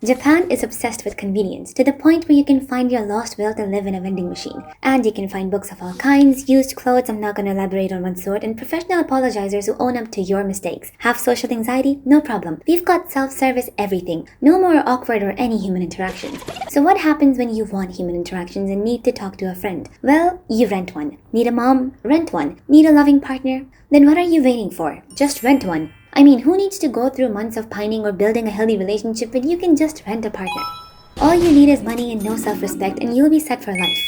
Japan is obsessed with convenience, to the point where you can find your lost will to live in a vending machine. And you can find books of all kinds, used clothes, I'm not going to elaborate on what sort, and professional apologizers who own up to your mistakes. Have social anxiety? No problem. We've got self-service everything. No more awkward or any human interactions. So what happens when you want human interactions and need to talk to a friend? Well, you rent one. Need a mom? Rent one. Need a loving partner? Then what are you waiting for? Just rent one. I mean, who needs to go through months of pining or building a healthy relationship when you can just rent a partner? All you need is money and no self-respect and you'll be set for life.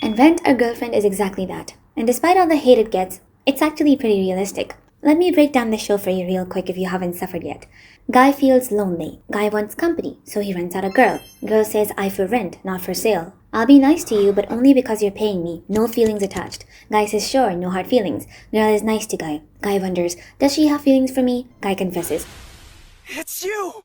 And Rent a Girlfriend is exactly that. And despite all the hate it gets, it's actually pretty realistic. Let me break down the show for you real quick if you haven't suffered yet. Guy feels lonely. Guy wants company, so he rents out a girl. Girl says, I for rent, not for sale. I'll be nice to you, but only because you're paying me. No feelings attached. Guy says, sure, no hard feelings. Girl is nice to Guy. Guy wonders, does she have feelings for me? Guy confesses, It's you!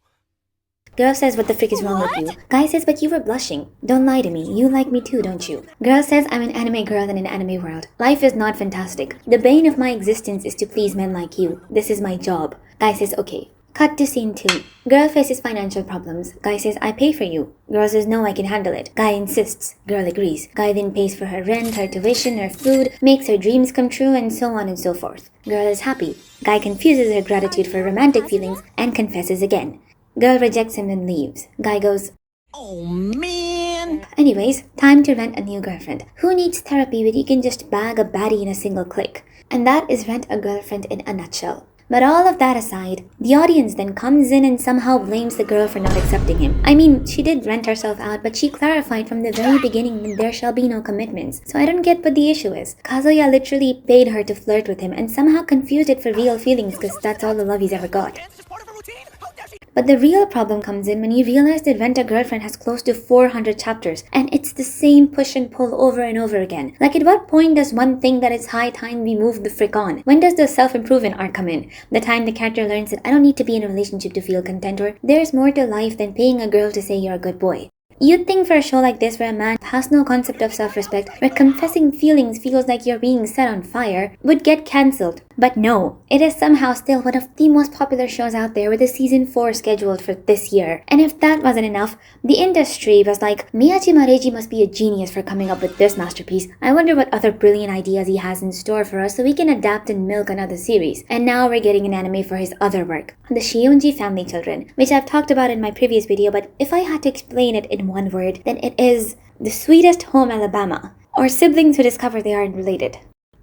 Girl says, what the frick is wrong with you? Guy says, but you were blushing. Don't lie to me. You like me too, don't you? Girl says, I'm an anime girl in an anime world. Life is not fantastic. The bane of my existence is to please men like you. This is my job. Guy says, okay. Cut to scene 2. Girl faces financial problems. Guy says, I pay for you. Girl says, no, I can handle it. Guy insists. Girl agrees. Guy then pays for her rent, her tuition, her food, makes her dreams come true, and so on and so forth. Girl is happy. Guy confuses her gratitude for romantic feelings and confesses again. Girl rejects him and leaves. Guy goes, Oh man! anyways, time to rent a new girlfriend. Who needs therapy when you can just bag a baddie in a single click? And that is Rent a Girlfriend in a nutshell. But all of that aside, the audience then comes in and somehow blames the girl for not accepting him. I mean, she did rent herself out, but she clarified from the very beginning that there shall be no commitments. So I don't get what the issue is. Kazuya literally paid her to flirt with him and somehow confused it for real feelings because that's all the love he's ever got. But the real problem comes in when you realize that Rent a Girlfriend has close to 400 chapters and it's the same push and pull over and over again. Like, at what point does one think that it's high time we move the frick on? When does the self-improvement arc come in? The time the character learns that I don't need to be in a relationship to feel content, or there's more to life than paying a girl to say you're a good boy. You'd think for a show like this where a man has no concept of self-respect, where confessing feelings feels like you're being set on fire, would get cancelled. But no, it is somehow still one of the most popular shows out there with a season 4 scheduled for this year. And if that wasn't enough, the industry was like, Miyajima Reiji must be a genius for coming up with this masterpiece. I wonder what other brilliant ideas he has in store for us so we can adapt and milk another series. And now we're getting an anime for his other work, The Shionji Family Children, which I've talked about in my previous video, but if I had to explain it in one word, then it is the sweetest home Alabama, or siblings who discover they aren't related.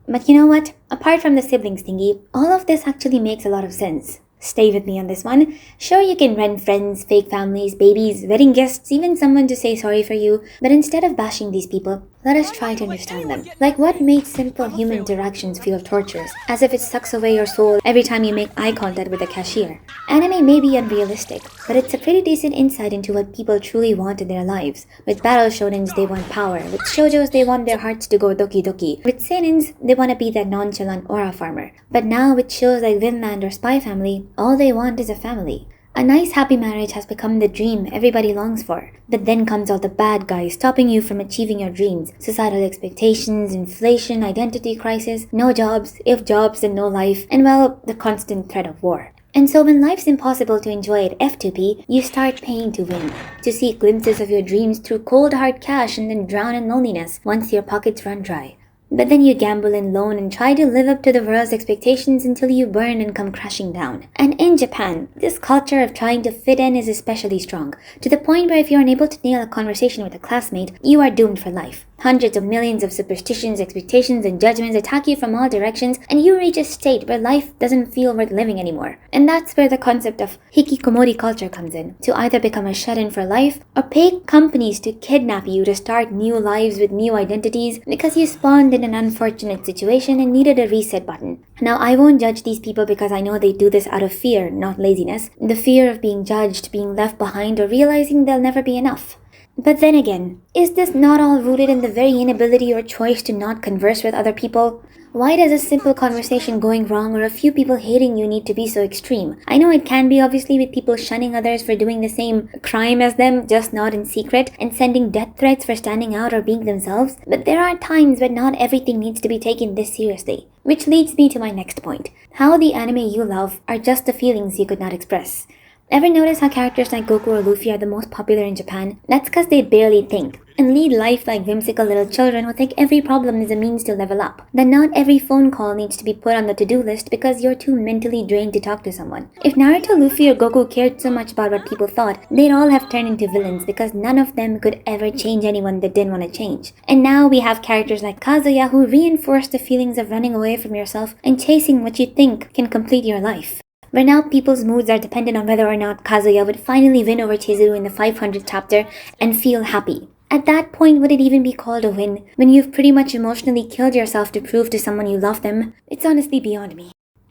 But you know what? Apart from the siblings thingy, all of this actually makes a lot of sense. Stay with me on this one. Sure, you can rent friends, fake families, babies, wedding guests, even someone to say sorry for you, but instead of bashing these people, let us try to understand them. Like, what made simple human interactions feel torturous, as if it sucks away your soul every time you make eye contact with a cashier? Anime may be unrealistic, but it's a pretty decent insight into what people truly want in their lives. With battle shonens, they want power. With shoujos, they want their hearts to go doki doki. With seinens, they want to be that nonchalant aura farmer. But now with shows like Vinland or Spy Family, all they want is a family. A nice happy marriage has become the dream everybody longs for. But then comes all the bad guys stopping you from achieving your dreams. Societal expectations, inflation, identity crisis, no jobs, if jobs then no life, and well, the constant threat of war. And so when life's impossible to enjoy at F2P, you start paying to win. To see glimpses of your dreams through cold hard cash and then drown in loneliness once your pockets run dry. But then you gamble and loan and try to live up to the world's expectations until you burn and come crashing down. And in Japan, this culture of trying to fit in is especially strong, to the point where if you're unable to nail a conversation with a classmate, you are doomed for life. Hundreds of millions of superstitions, expectations, and judgments attack you from all directions, and you reach a state where life doesn't feel worth living anymore. And that's where the concept of Hikikomori culture comes in, to either become a shut-in for life, or pay companies to kidnap you to start new lives with new identities because you spawned in an unfortunate situation and needed a reset button. Now, I won't judge these people because I know they do this out of fear, not laziness. The fear of being judged, being left behind, or realizing they'll never be enough. But then again, is this not all rooted in the very inability or choice to not converse with other people? Why does a simple conversation going wrong or a few people hating you need to be so extreme? I know it can be obviously with people shunning others for doing the same crime as them, just not in secret, and sending death threats for standing out or being themselves, but there are times when not everything needs to be taken this seriously. Which leads me to my next point. How the anime you love are just the feelings you could not express. Ever notice how characters like Goku or Luffy are the most popular in Japan? That's because they barely think and lead life like whimsical little children who think every problem is a means to level up. That not every phone call needs to be put on the to-do list because you're too mentally drained to talk to someone. If Naruto, Luffy, or Goku cared so much about what people thought, they'd all have turned into villains because none of them could ever change anyone that didn't want to change. And now we have characters like Kazuya who reinforce the feelings of running away from yourself and chasing what you think can complete your life. Where now people's moods are dependent on whether or not Kazuya would finally win over Chizuru in the 500th chapter and feel happy. At that point, would it even be called a win when you've pretty much emotionally killed yourself to prove to someone you love them? It's honestly beyond me.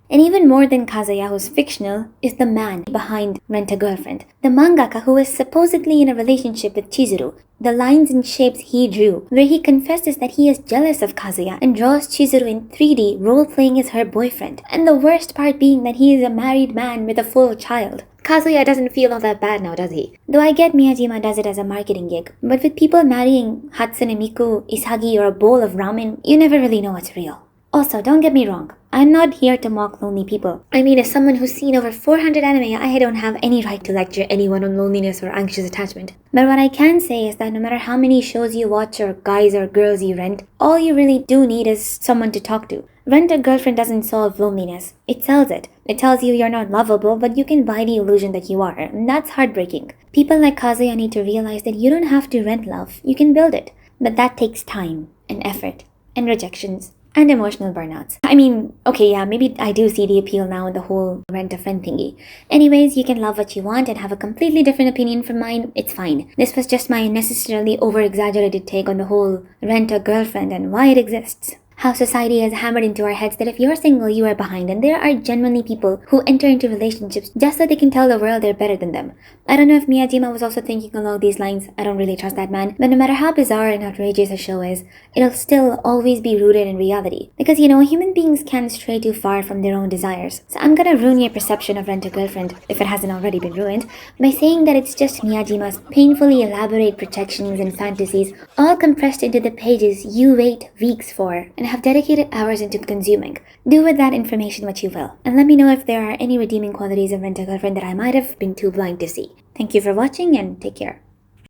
And even more than Kazuya, who's fictional, is the man behind Rent-A-Girlfriend, the mangaka who is supposedly in a relationship with Chizuru. The lines and shapes he drew, where he confesses that he is jealous of Kazuya and draws Chizuru in 3D, role-playing as her boyfriend. And the worst part being that he is a married man with a full child. Kazuya doesn't feel all that bad now, does he? Though I get Miyajima does it as a marketing gig, but with people marrying Hatsune Miku, Isagi, or a bowl of ramen, you never really know what's real. Also, don't get me wrong, I'm not here to mock lonely people. I mean, as someone who's seen over 400 anime, I don't have any right to lecture anyone on loneliness or anxious attachment. But what I can say is that no matter how many shows you watch or guys or girls you rent, all you really do need is someone to talk to. Rent-A-Girlfriend doesn't solve loneliness. It sells it. It tells you you're not lovable, but you can buy the illusion that you are, and that's heartbreaking. People like Kazuya need to realize that you don't have to rent love, you can build it. But that takes time, and effort, and rejections, and emotional burnouts. I mean, okay, yeah, maybe I do see the appeal now in the whole rent-a-friend thingy. Anyways, you can love what you want and have a completely different opinion from mine, it's fine. This was just my unnecessarily over-exaggerated take on the whole rent-a-girlfriend and why it exists. How society has hammered into our heads that if you're single, you are behind, and there are genuinely people who enter into relationships just so they can tell the world they're better than them. I don't know if Miyajima was also thinking along these lines, I don't really trust that man, but no matter how bizarre and outrageous a show is, it'll still always be rooted in reality. Because human beings can stray too far from their own desires. So I'm gonna ruin your perception of Rent-A-Girlfriend, if it hasn't already been ruined, by saying that it's just Miyajima's painfully elaborate projections and fantasies all compressed into the pages you wait weeks for, and have dedicated hours into consuming. Do with that information what you will, and let me know if there are any redeeming qualities of Rent-A-Girlfriend that I might have been too blind to see. Thank you for watching and take care.